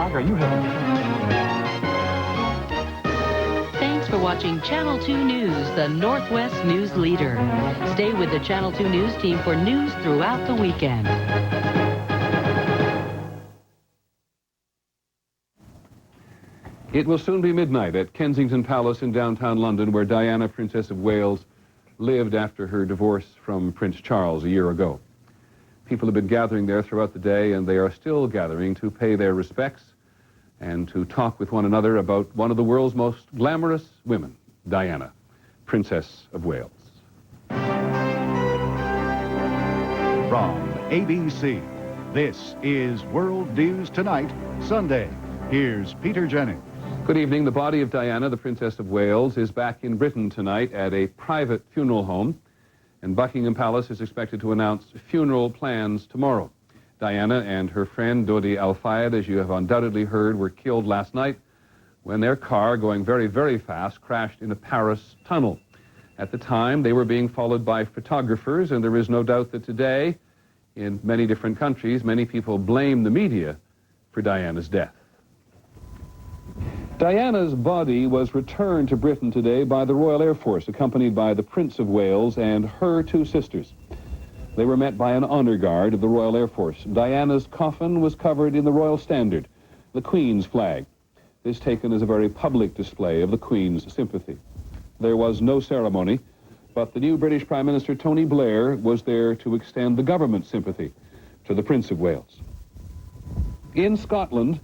Tiger, you have... Thanks for watching Channel 2 News, the Northwest news leader. Stay with the Channel 2 News team for news throughout the weekend. It will soon be midnight at Kensington Palace in downtown London, where Diana, Princess of Wales, lived after her divorce from Prince Charles a year ago. People have been gathering there throughout the day, and they are still gathering to pay their respects and to talk with one another about one of the world's most glamorous women, Diana, Princess of Wales. From ABC, this is World News Tonight, Sunday. Here's Peter Jennings. Good evening. The body of Diana, the Princess of Wales, is back in Britain tonight at a private funeral home, and Buckingham Palace is expected to announce funeral plans tomorrow. Diana and her friend Dodi Al Fayed, as you have undoubtedly heard, were killed last night when their car, going very, very fast, crashed in a Paris tunnel. At the time, they were being followed by photographers, and there is no doubt that today, in many different countries, many people blame the media for Diana's death. Diana's body was returned to Britain today by the Royal Air Force, accompanied by the Prince of Wales and her two sisters. They were met by an honor guard of the Royal Air Force. Diana's coffin was covered in the Royal Standard, the Queen's flag. This taken as a very public display of the Queen's sympathy. There was no ceremony, but the new British Prime Minister Tony Blair was there to extend the government's sympathy to the Prince of Wales. In Scotland,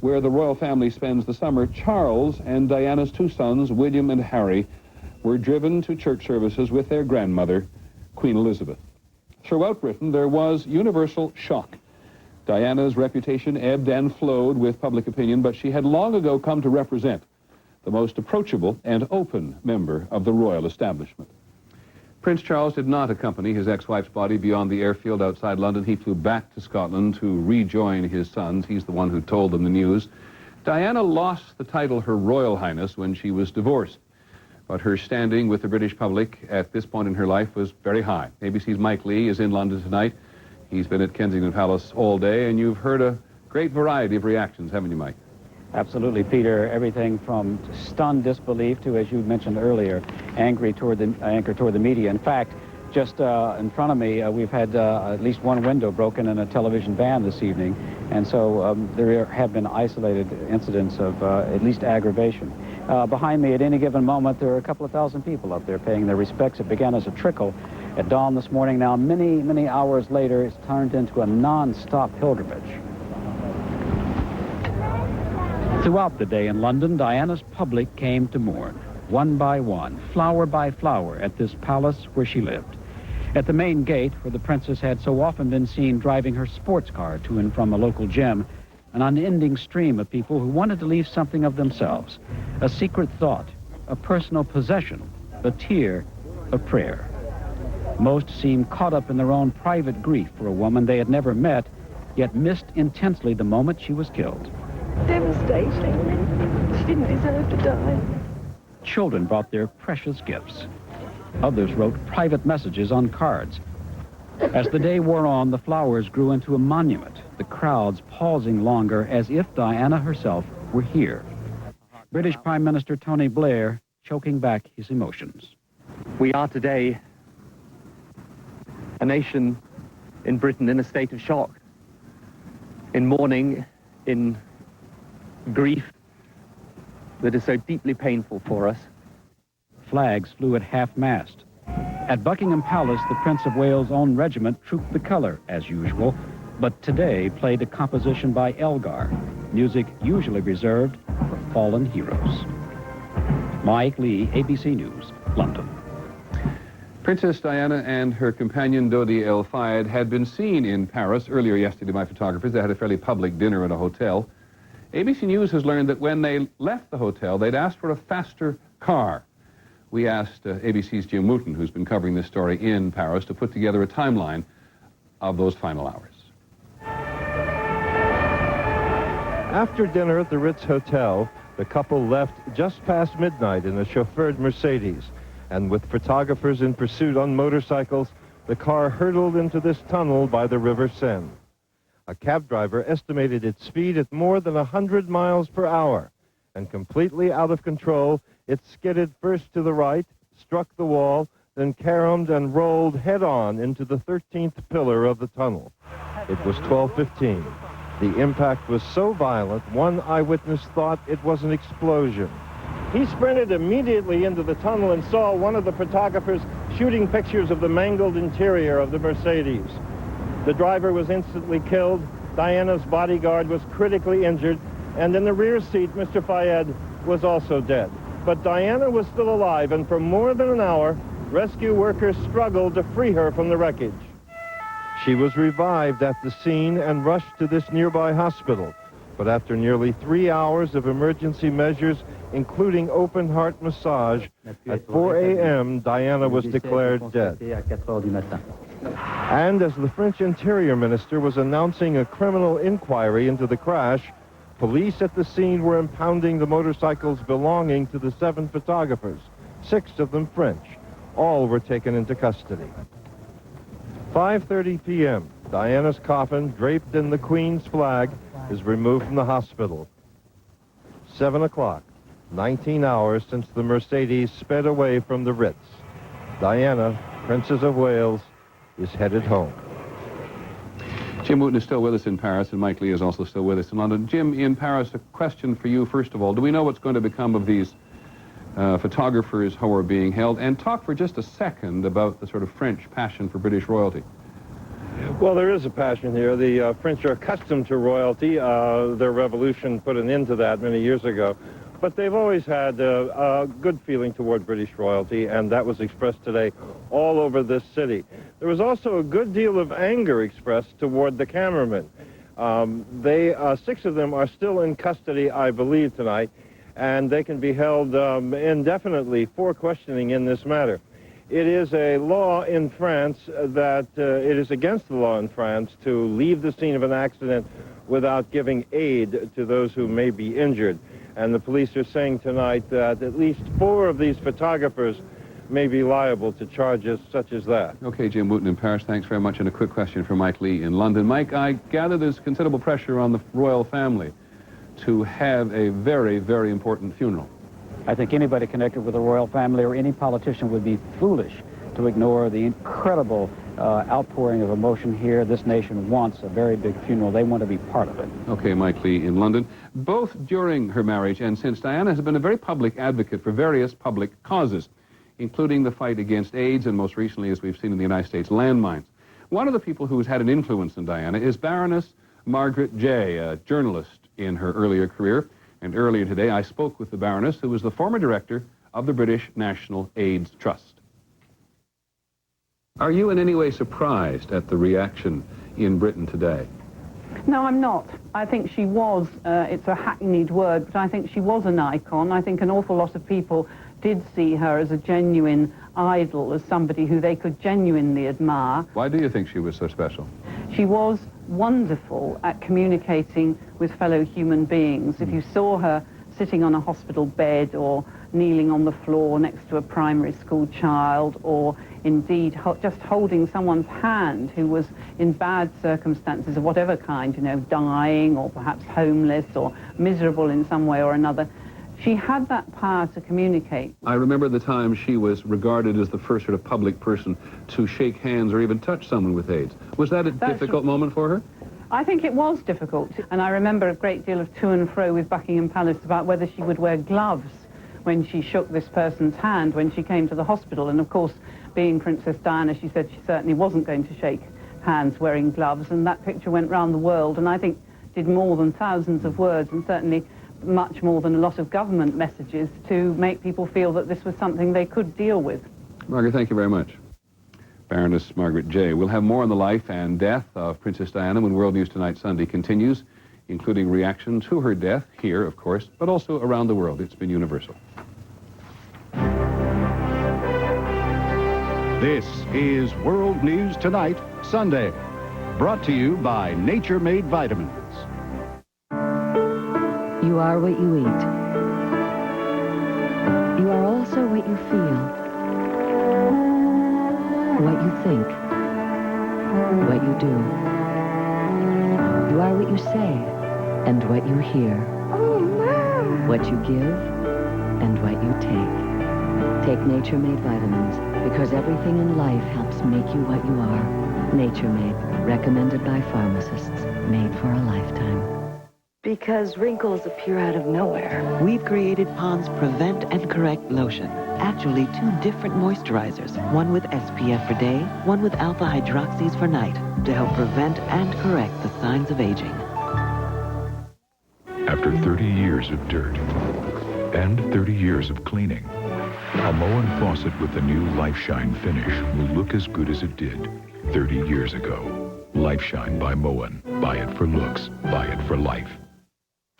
where the royal family spends the summer, Charles and Diana's two sons, William and Harry, were driven to church services with their grandmother, Queen Elizabeth. Throughout Britain, there was universal shock. Diana's reputation ebbed and flowed with public opinion, but she had long ago come to represent the most approachable and open member of the royal establishment. Prince Charles did not accompany his ex-wife's body beyond the airfield outside London. He flew back to Scotland to rejoin his sons. He's the one who told them the news. Diana lost the title Her Royal Highness when she was divorced, but her standing with the British public at this point in her life was very high. ABC's Mike Lee is in London tonight. He's been at Kensington Palace all day, and you've heard a great variety of reactions, haven't you, Mike? Absolutely, Peter. Everything from stunned disbelief to, as you mentioned earlier, anger toward the media. In fact, just in front of me, we've had at least one window broken in a television van this evening, and so there have been isolated incidents of at least aggravation. Behind me, at any given moment, there are a couple of thousand people up there paying their respects. It began as a trickle at dawn this morning. Now, many, many hours later, it's turned into a non-stop pilgrimage. Throughout the day in London, Diana's public came to mourn, one by one, flower by flower, at this palace where she lived. At the main gate, where the princess had so often been seen driving her sports car to and from a local gym, an unending stream of people who wanted to leave something of themselves, a secret thought, a personal possession, a tear, a prayer. Most seemed caught up in their own private grief for a woman they had never met, yet missed intensely the moment she was killed. Devastating. She didn't deserve to die. Children brought their precious gifts. Others wrote private messages on cards. As the day wore on, the flowers grew into a monument, the crowds pausing longer as if Diana herself were here. British Prime Minister Tony Blair choking back his emotions. We are today a nation in Britain in a state of shock, in mourning, in grief that is so deeply painful for us. Flags flew at half-mast. At Buckingham Palace, the Prince of Wales' own regiment trooped the color, as usual, but today played a composition by Elgar, music usually reserved for fallen heroes. Mike Lee, ABC News, London. Princess Diana and her companion Dodi Al Fayed had been seen in Paris earlier yesterday by photographers. They had a fairly public dinner at a hotel. ABC News has learned that when they left the hotel, they'd asked for a faster car. We asked ABC's Jim Wooten, who's been covering this story in Paris, to put together a timeline of those final hours. After dinner at the Ritz Hotel, the couple left just past midnight in a chauffeured Mercedes, and with photographers in pursuit on motorcycles, the car hurtled into this tunnel by the River Seine. A cab driver estimated its speed at more than 100 miles per hour. And completely out of control, it skidded first to the right, struck the wall, then caromed and rolled head-on into the 13th pillar of the tunnel. It was 12:15. The impact was so violent, one eyewitness thought it was an explosion. He sprinted immediately into the tunnel and saw one of the photographers shooting pictures of the mangled interior of the Mercedes. The driver was instantly killed. Diana's bodyguard was critically injured, and in the rear seat, Mr. Fayed was also dead. But Diana was still alive, and for more than an hour, rescue workers struggled to free her from the wreckage. She was revived at the scene and rushed to this nearby hospital. But after nearly 3 hours of emergency measures, including open-heart massage, at 4 a.m., Diana was declared dead. And as the French Interior Minister was announcing a criminal inquiry into the crash, police at the scene were impounding the motorcycles belonging to the 7 photographers, 6 of them French. All were taken into custody. 5:30 p.m., Diana's coffin, draped in the Queen's flag, is removed from the hospital. 7 o'clock, 19 hours since the Mercedes sped away from the Ritz. Diana, Princess of Wales, is headed home. Jim Wooten is still with us in Paris, and Mike Lee is also still with us in London. Jim, in Paris, a question for you, first of all. Do we know what's going to become of these photographers who are being held? And talk for just a second about the sort of French passion for British royalty. Well, there is a passion here. The French are accustomed to royalty. Their revolution put an end to that many years ago. But they've always had a good feeling toward British royalty, and that was expressed today all over this city. There was also a good deal of anger expressed toward the cameramen. 6 of them are still in custody, I believe, tonight, and they can be held indefinitely for questioning in this matter. It is a law in France that it is against the law in France to leave the scene of an accident without giving aid to those who may be injured. And the police are saying tonight that at least 4 of these photographers may be liable to charges such as that. Okay, Jim Wooten in Paris, thanks very much. And a quick question for Mike Lee in London. Mike, I gather there's considerable pressure on the royal family to have a very, very important funeral. I think anybody connected with the royal family or any politician would be foolish to ignore the incredible outpouring of emotion here. This nation wants a very big funeral. They want to be part of it. Okay, Mike Lee in London. Both during her marriage and since, Diana has been a very public advocate for various public causes, including the fight against AIDS and most recently, as we've seen in the United States, landmines. One of the people who's had an influence on Diana is Baroness Margaret Jay, a journalist in her earlier career. And earlier today, I spoke with the Baroness, who was the former director of the British National AIDS Trust. Are you in any way surprised at the reaction in Britain today? No, I'm not. I think she was, it's a hackneyed word, but I think she was an icon. I think an awful lot of people did see her as a genuine idol, as somebody who they could genuinely admire. Why do you think she was so special? She was wonderful at communicating with fellow human beings. If you saw her sitting on a hospital bed or kneeling on the floor next to a primary school child, or indeed just holding someone's hand who was in bad circumstances of whatever kind, you know, dying or perhaps homeless or miserable in some way or another, she had that power to communicate. I remember the time she was regarded as the first sort of public person to shake hands or even touch someone with AIDS. Was that a difficult moment for her? I think it was difficult, and I remember a great deal of to and fro with Buckingham Palace about whether she would wear gloves when she shook this person's hand when she came to the hospital. And of course, being Princess Diana, she said she certainly wasn't going to shake hands wearing gloves, and that picture went round the world and I think did more than thousands of words, and certainly much more than a lot of government messages, to make people feel that this was something they could deal with. Margaret, thank you very much. Baroness Margaret Jay. We'll have more on the life and death of Princess Diana when World News Tonight Sunday continues, including reaction to her death here, of course, but also around the world. It's been universal. This is World News Tonight, Sunday, brought to you by Nature Made Vitamins. You are what you eat. You are also what you feel, what you think, what you do. You are what you say and what you hear. Oh, Mom! What you give and what you take. Take Nature Made vitamins because everything in life helps make you what you are. Nature Made, recommended by pharmacists, made for a lifetime. Because wrinkles appear out of nowhere. We've created Pond's Prevent and Correct Lotion. Actually, 2 different moisturizers. One with SPF for day, one with alpha hydroxys for night, to help prevent and correct the signs of aging. After 30 years of dirt and 30 years of cleaning, a Moen faucet with the new LifeShine finish will look as good as it did 30 years ago. LifeShine by Moen. Buy it for looks. Buy it for life.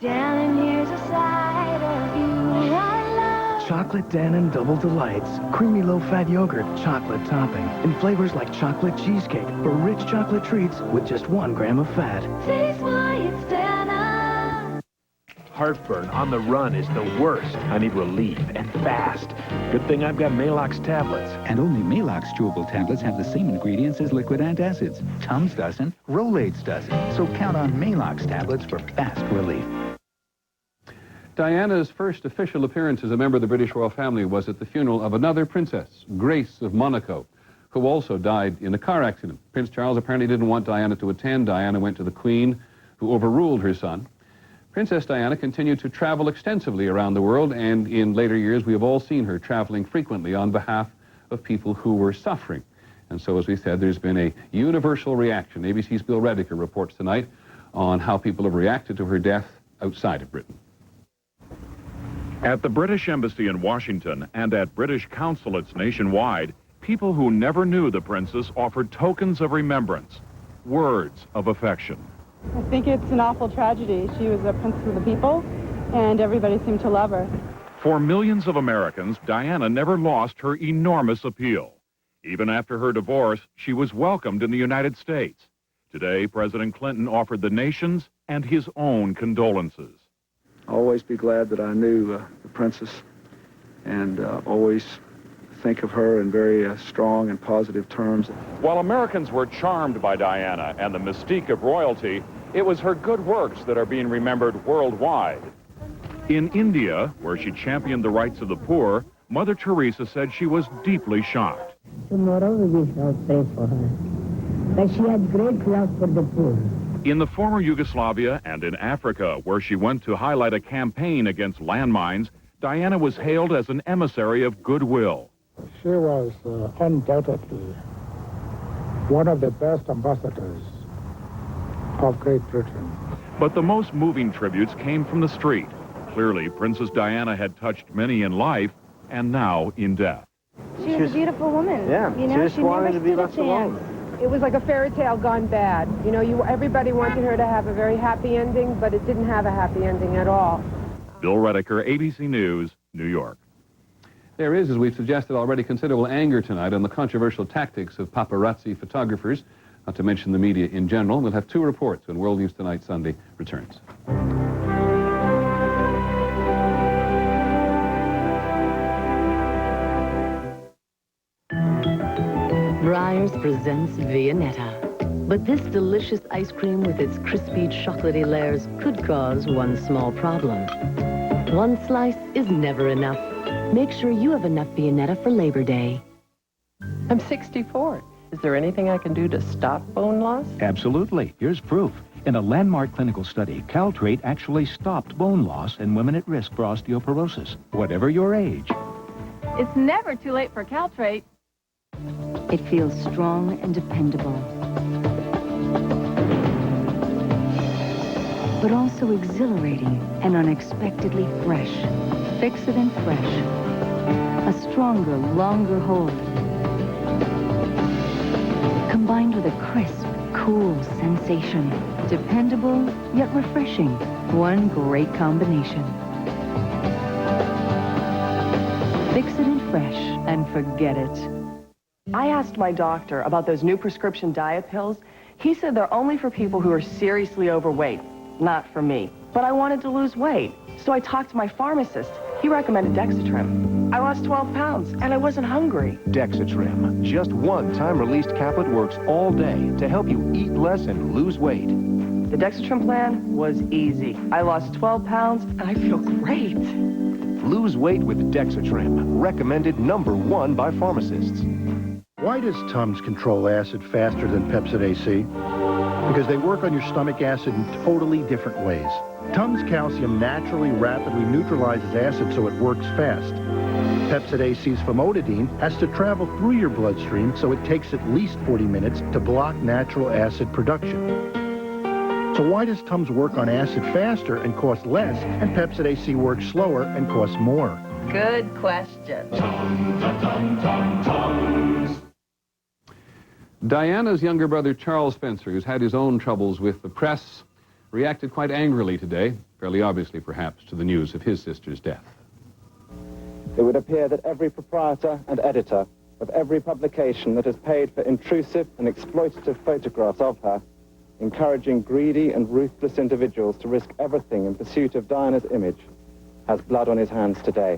Dannon, here's a side of you I love. Chocolate Dannon Double Delights. Creamy low-fat yogurt, chocolate topping. In flavors like chocolate cheesecake or rich chocolate treats with just 1 gram of fat. Taste why it's Dannon. Heartburn on the run is the worst. I need relief and fast. Good thing I've got Maalox tablets. And only Maalox chewable tablets have the same ingredients as liquid antacids. Tums doesn't, Rolaids doesn't. So count on Maalox tablets for fast relief. Diana's first official appearance as a member of the British royal family was at the funeral of another princess, Grace of Monaco, who also died in a car accident. Prince Charles apparently didn't want Diana to attend. Diana went to the Queen, who overruled her son. Princess Diana continued to travel extensively around the world, and in later years we have all seen her traveling frequently on behalf of people who were suffering. And so, as we said, there's been a universal reaction. ABC's Bill Rediker reports tonight on how people have reacted to her death outside of Britain. At the British Embassy in Washington and at British consulates nationwide, people who never knew the princess offered tokens of remembrance, words of affection. I think it's an awful tragedy. She was a princess of the people, and everybody seemed to love her. For millions of Americans, Diana never lost her enormous appeal. Even after her divorce, she was welcomed in the United States. Today, President Clinton offered the nation's and his own condolences. Always be glad that I knew the princess, and always think of her in very strong and positive terms. While Americans were charmed by Diana and the mystique of royalty, it was her good works that are being remembered worldwide. In India, where she championed the rights of the poor, Mother Teresa said she was deeply shocked. Tomorrow we shall pray for her, that she had great love for the poor. In the former Yugoslavia and in Africa, where she went to highlight a campaign against landmines, Diana was hailed as an emissary of goodwill. She was undoubtedly one of the best ambassadors of Great Britain. But the most moving tributes came from the street. Clearly, Princess Diana had touched many in life and now in death. She was a beautiful woman. Yeah, you know, she just wanted to be left alone. It was like a fairy tale gone bad. You know, everybody wanted her to have a very happy ending, but it didn't have a happy ending at all. Bill Rediker, ABC News, New York. There is, as we've suggested already, considerable anger tonight on the controversial tactics of paparazzi photographers, not to mention the media in general. We'll have 2 reports when World News Tonight Sunday returns. Breyers presents Viennetta. But this delicious ice cream with its crispy chocolatey layers could cause one small problem. One slice is never enough. Make sure you have enough Viennetta for Labor Day. I'm 64. Is there anything I can do to stop bone loss? Absolutely. Here's proof. In a landmark clinical study, Caltrate actually stopped bone loss in women at risk for osteoporosis, whatever your age. It's never too late for Caltrate. It feels strong and dependable, but also exhilarating and unexpectedly fresh. Fix-It Fresh. A stronger, longer hold, combined with a crisp, cool sensation. Dependable, yet refreshing. One great combination. Fix-It Fresh and forget it. I asked my doctor about those new prescription diet pills. He said they're only for people who are seriously overweight, not for me. But I wanted to lose weight, so I talked to my pharmacist. He recommended Dexatrim. I lost 12 pounds, and I wasn't hungry. Dexatrim, just one time-released caplet, works all day to help you eat less and lose weight. The Dexatrim plan was easy. I lost 12 pounds, and I feel great. Lose weight with Dexatrim, recommended #1 by pharmacists. Why does Tums control acid faster than Pepcid AC? Because they work on your stomach acid in totally different ways. Tums Calcium naturally rapidly neutralizes acid so it works fast. Pepcid AC's famotidine has to travel through your bloodstream, so it takes at least 40 minutes to block natural acid production. So why does Tums work on acid faster and cost less, and Pepcid AC works slower and costs more? Good question. Diana's younger brother, Charles Spencer, who's had his own troubles with the press, reacted quite angrily today, fairly obviously perhaps, to the news of his sister's death. It would appear that every proprietor and editor of every publication that has paid for intrusive and exploitative photographs of her, encouraging greedy and ruthless individuals to risk everything in pursuit of Diana's image, has blood on his hands today.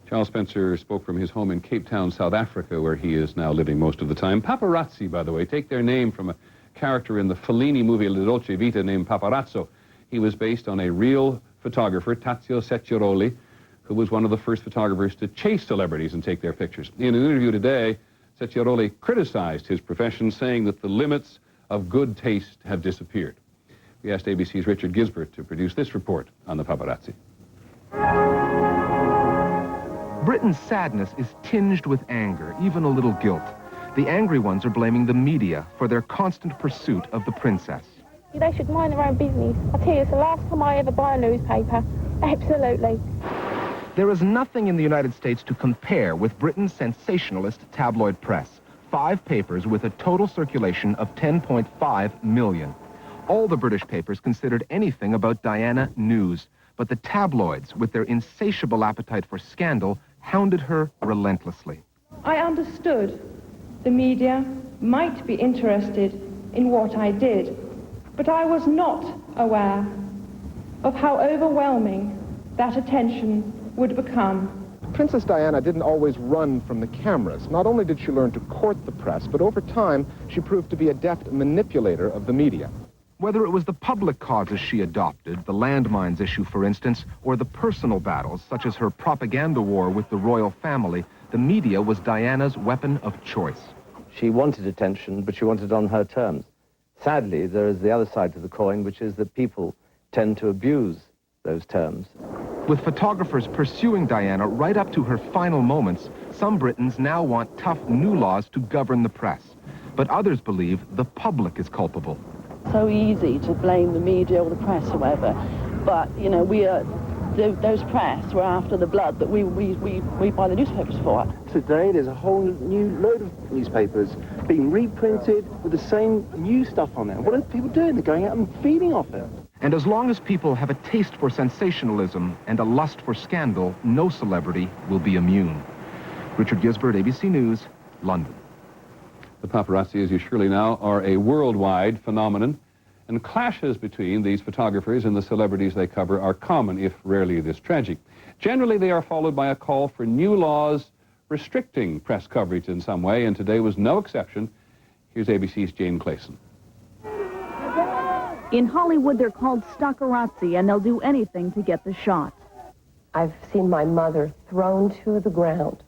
Charles Spencer spoke from his home in Cape Town, South Africa, where he is now living most of the time. Paparazzi, by the way, take their name from a character in the Fellini movie La Dolce Vita named Paparazzo. He was based on a real photographer, Tazio Secchiaroli, who was one of the first photographers to chase celebrities and take their pictures. In an interview today, Secchiaroli criticized his profession, saying that the limits of good taste have disappeared. We asked ABC's Richard Gisbert to produce this report on the paparazzi. Britain's sadness is tinged with anger, even a little guilt. The angry ones are blaming the media for their constant pursuit of the princess. They should mind their own business. I tell you, it's the last time I ever buy a newspaper. Absolutely. There is nothing in the United States to compare with Britain's sensationalist tabloid press. 5 papers with a total circulation of 10.5 million. All the British papers considered anything about Diana news, but the tabloids, with their insatiable appetite for scandal, hounded her relentlessly. I understood the media might be interested in what I did, but I was not aware of how overwhelming that attention would become. Princess Diana didn't always run from the cameras. Not only did she learn to court the press, but over time, she proved to be a deft manipulator of the media. Whether it was the public causes she adopted, the landmines issue, for instance, or the personal battles, such as her propaganda war with the royal family, the media was Diana's weapon of choice. She wanted attention, but she wanted it on her terms. Sadly, there is the other side to the coin, which is that people tend to abuse those terms. With photographers pursuing Diana right up to her final moments, some Britons now want tough new laws to govern the press. But others believe the public is culpable. So easy to blame the media or the press or whatever, but, you know, those press were after the blood that we buy the newspapers for. Today there's a whole new load of newspapers being reprinted with the same new stuff on there. What are people doing? They're going out and feeding off it. And as long as people have a taste for sensationalism and a lust for scandal, no celebrity will be immune. Richard Gisbert, ABC News, London. The paparazzi, as you surely know, are a worldwide phenomenon, and clashes between these photographers and the celebrities they cover are common, if rarely this tragic. Generally, they are followed by a call for new laws restricting press coverage in some way, and today was no exception. Here's ABC's Jane Clayson. In Hollywood, they're called stockerazzi, and they'll do anything to get the shot. I've seen my mother thrown to the ground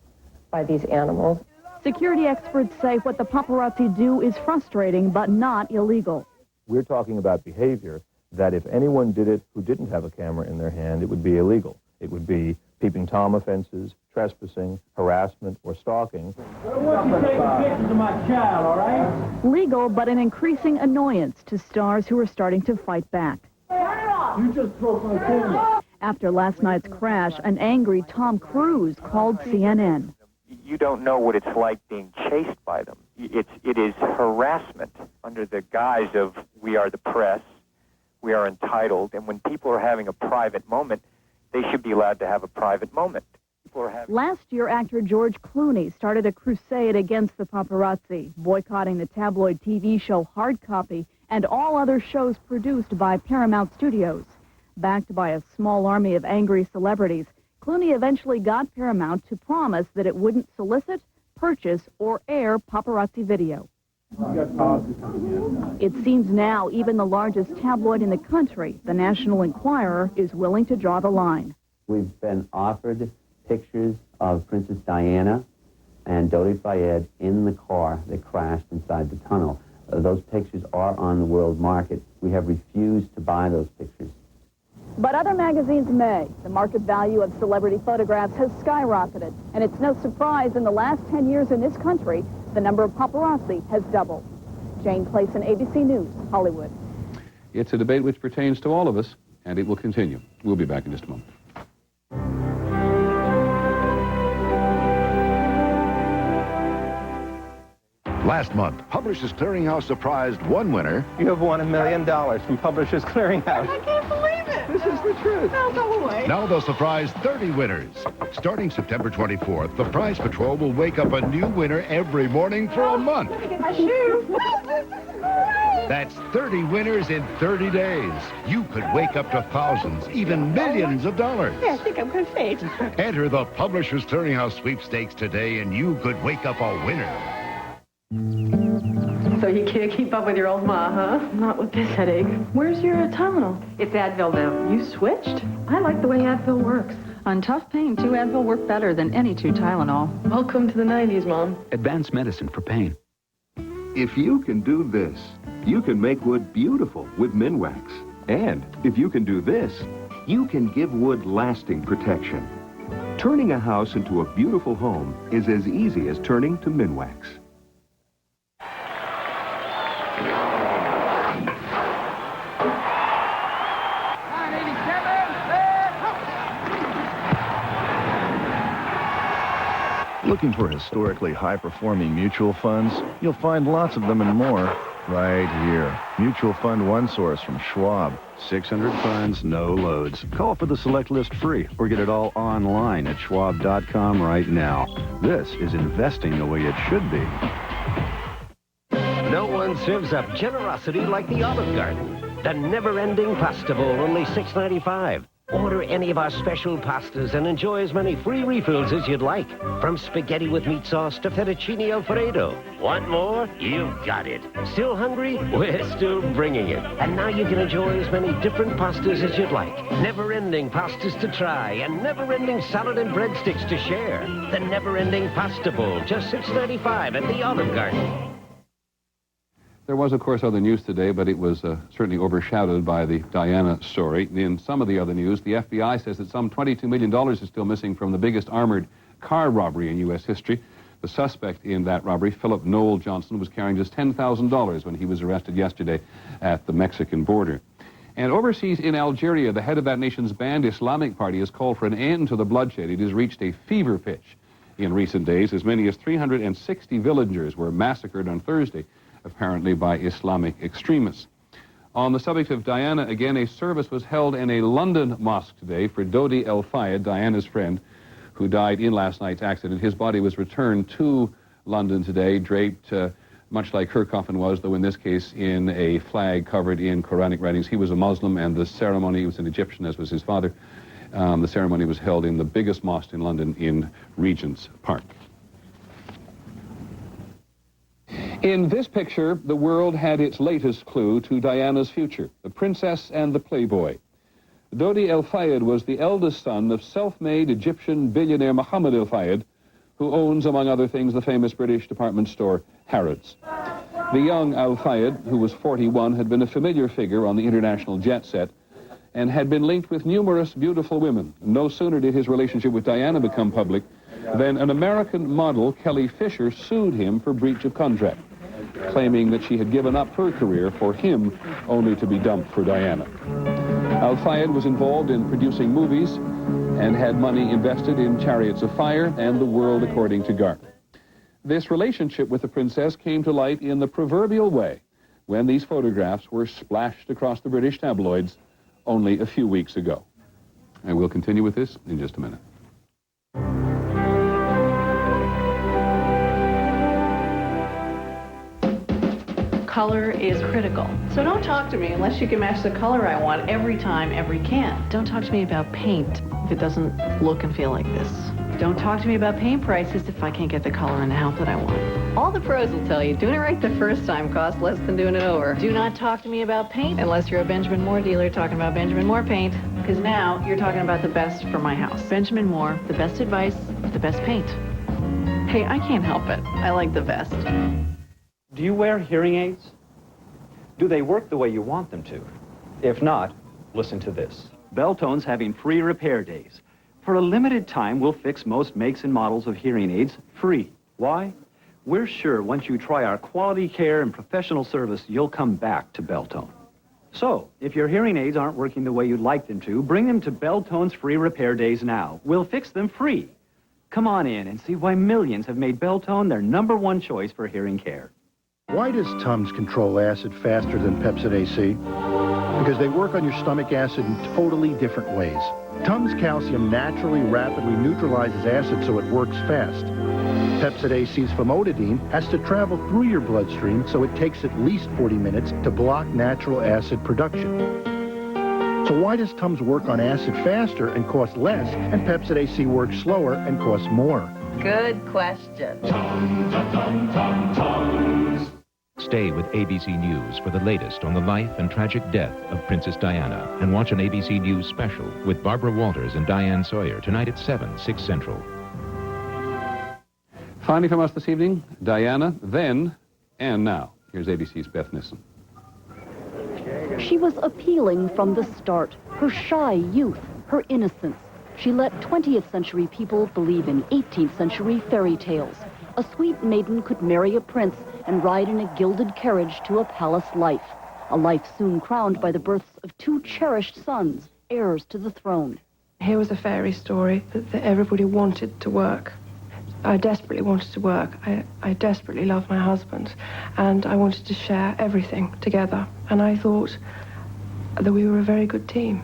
by these animals. Security experts say what the paparazzi do is frustrating, but not illegal. We're talking about behavior that if anyone did it who didn't have a camera in their hand, it would be illegal. It would be peeping Tom offenses, trespassing, harassment, or stalking. I don't want you taking pictures of my child, all right? Legal, but an increasing annoyance to stars who are starting to fight back. Turn it off! You just broke my camera. After last night's crash, an angry Tom Cruise called CNN. You don't know what it's like being chased by them. It is harassment under the guise of we are the press, we are entitled, and when people are having a private moment, they should be allowed to have a private moment. Last year, actor George Clooney started a crusade against the paparazzi, boycotting the tabloid TV show Hard Copy and all other shows produced by Paramount Studios. Backed by a small army of angry celebrities, Clooney eventually got Paramount to promise that it wouldn't solicit, purchase, or air paparazzi video. It seems now even the largest tabloid in the country, the National Enquirer, is willing to draw the line. We've been offered pictures of Princess Diana and Dodi Fayed in the car that crashed inside the tunnel. Those pictures are on the world market. We have refused to buy those pictures. But other magazines may. The market value of celebrity photographs has skyrocketed, and it's no surprise in the last 10 years in this country, the number of paparazzi has doubled. Jane Clayson, ABC News, Hollywood. It's a debate which pertains to all of us, and it will continue. We'll be back in just a moment. Last month, Publishers Clearinghouse surprised one winner. You have won $1 million from Publishers Clearinghouse. I can't believe it. This is the truth. No, go away. Now they'll surprise 30 winners. Starting September 24th, the Prize Patrol will wake up a new winner every morning for a month. Let me get my shoe. That's 30 winners in 30 days. You could wake up to thousands, even millions of dollars. Yeah, I think I'm going to faint. Enter the Publishers Clearinghouse sweepstakes today, and you could wake up a winner. So you can't keep up with your old ma, huh? Not with this headache. Where's your Tylenol? It's Advil now. You switched? I like the way Advil works. On tough pain, 2 Advil work better than any 2 Tylenol. Welcome to the 90s, Mom. Advanced medicine for pain. If you can do this, you can make wood beautiful with Minwax. And if you can do this, you can give wood lasting protection. Turning a house into a beautiful home is as easy as turning to Minwax. Looking for historically high-performing mutual funds? You'll find lots of them and more right here. Mutual Fund OneSource from Schwab. 600 funds, no loads. Call for the Select List free or get it all online at schwab.com right now. This is investing the way it should be. No one serves up generosity like the Olive Garden. The never-ending pasta bowl, only $6.95. Order any of our special pastas and enjoy as many free refills as you'd like. From spaghetti with meat sauce to fettuccine Alfredo. Want more? You've got it. Still hungry? We're still bringing it. And now you can enjoy as many different pastas as you'd like. Never-ending pastas to try and never-ending salad and breadsticks to share. The never-ending pasta bowl, just $6.95 at the Olive Garden. There was, of course, other news today, but it was certainly overshadowed by the Diana story. In some of the other news, the FBI says that some $22 million is still missing from the biggest armored car robbery in U.S. history. The suspect in that robbery, Philip Noel Johnson, was carrying just $10,000 when he was arrested yesterday at the Mexican border. And overseas in Algeria, the head of that nation's banned Islamic Party has called for an end to the bloodshed. It has reached a fever pitch in recent days. As many as 360 villagers were massacred on Thursday, apparently by Islamic extremists. On the subject of Diana, again, a service was held in a London mosque today for Dodi El Fayed, Diana's friend, who died in last night's accident. His body was returned to London today, draped much like her coffin was, though in this case in a flag covered in Quranic writings. He was a Muslim, and the ceremony, he was an Egyptian, as was his father. The ceremony was held in the biggest mosque in London in Regent's Park. In this picture, the world had its latest clue to Diana's future, the princess and the playboy. Dodi El Fayed was the eldest son of self-made Egyptian billionaire Mohammed El Fayed, who owns, among other things, the famous British department store Harrods. The young Al Fayed, who was 41, had been a familiar figure on the international jet set and had been linked with numerous beautiful women. No sooner did his relationship with Diana become public than an American model, Kelly Fisher, sued him for breach of contract, claiming that she had given up her career for him only to be dumped for Diana. Al Fayed was involved in producing movies and had money invested in Chariots of Fire and The World According to Garp. This relationship with the princess came to light in the proverbial way when these photographs were splashed across the British tabloids only a few weeks ago. And we'll continue with this in just a minute. Color is critical. So don't talk to me unless you can match the color I want every time, every can. Don't talk to me about paint if it doesn't look and feel like this. Don't talk to me about paint prices if I can't get the color and the help that I want. All the pros will tell you, doing it right the first time costs less than doing it over. Do not talk to me about paint unless you're a Benjamin Moore dealer talking about Benjamin Moore paint, because now you're talking about the best for my house. Benjamin Moore, the best advice, the best paint. Hey, I can't help it. I like the best. Do you wear hearing aids? Do they work the way you want them to? If not, listen to this. Beltone's having free repair days. For a limited time, we'll fix most makes and models of hearing aids free. Why? We're sure once you try our quality care and professional service, you'll come back to Beltone. So, if your hearing aids aren't working the way you'd like them to, bring them to Beltone's free repair days now. We'll fix them free. Come on in and see why millions have made Beltone their #1 choice for hearing care. Why does Tums control acid faster than Pepcid AC? Because they work on your stomach acid in totally different ways. Tums Calcium naturally, rapidly neutralizes acid so it works fast. Pepcid AC's famotidine has to travel through your bloodstream, so it takes at least 40 minutes to block natural acid production. So why does Tums work on acid faster and cost less, and Pepcid AC works slower and costs more? Good question. Stay with ABC News for the latest on the life and tragic death of Princess Diana, and watch an ABC News special with Barbara Walters and Diane Sawyer tonight at 7, 6 Central. Finally from us this evening, Diana, then and now. Here's ABC's Beth Nissen. She was appealing from the start. Her shy youth, her innocence. She let 20th century people believe in 18th century fairy tales. A sweet maiden could marry a prince and ride in a gilded carriage to a palace life. A life soon crowned by the births of 2 cherished sons, heirs to the throne. Here was a fairy story that everybody wanted to work. I desperately wanted to work. I desperately loved my husband, and I wanted to share everything together. And I thought that we were a very good team.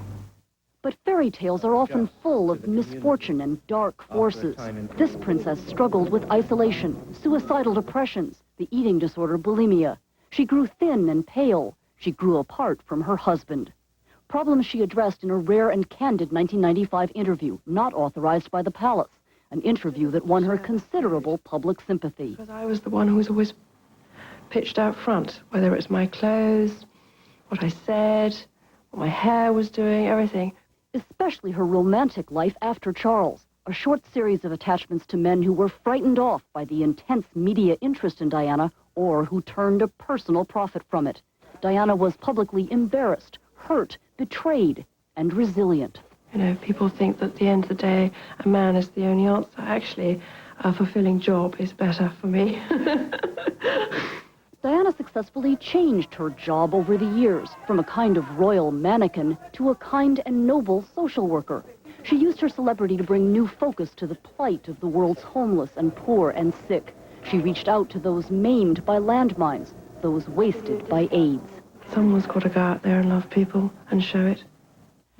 But fairy tales are often full of misfortune and dark forces. This princess struggled with isolation, suicidal depressions, the eating disorder bulimia. She grew thin and pale. She grew apart from her husband. Problems she addressed in a rare and candid 1995 interview, not authorized by the palace. An interview that won her considerable public sympathy. Because I was the one who was always pitched out front, whether it was my clothes, what I said, what my hair was doing, everything. Especially her romantic life after Charles, a short series of attachments to men who were frightened off by the intense media interest in Diana or who turned a personal profit from it. Diana was publicly embarrassed, hurt, betrayed, and resilient. You know, people think that at the end of the day, a man is the only answer. Actually, a fulfilling job is better for me. Diana successfully changed her job over the years, from a kind of royal mannequin to a kind and noble social worker. She used her celebrity to bring new focus to the plight of the world's homeless and poor and sick. She reached out to those maimed by landmines, those wasted by AIDS. Someone's got to go out there and love people and show it.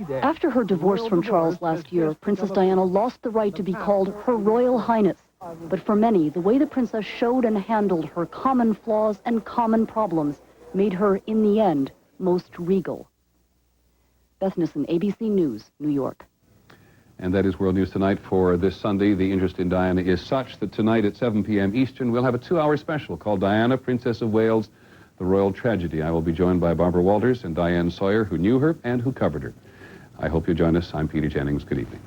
After her divorce from Charles last year, Princess Diana lost the right to be called Her Royal Highness. But for many, the way the princess showed and handled her common flaws and common problems made her, in the end, most regal. Beth Nissen, ABC News, New York. And that is World News Tonight for this Sunday. The interest in Diana is such that tonight at 7 p.m. Eastern, we'll have a 2-hour special called Diana, Princess of Wales, The Royal Tragedy. I will be joined by Barbara Walters and Diane Sawyer, who knew her and who covered her. I hope you'll join us. I'm Peter Jennings. Good evening.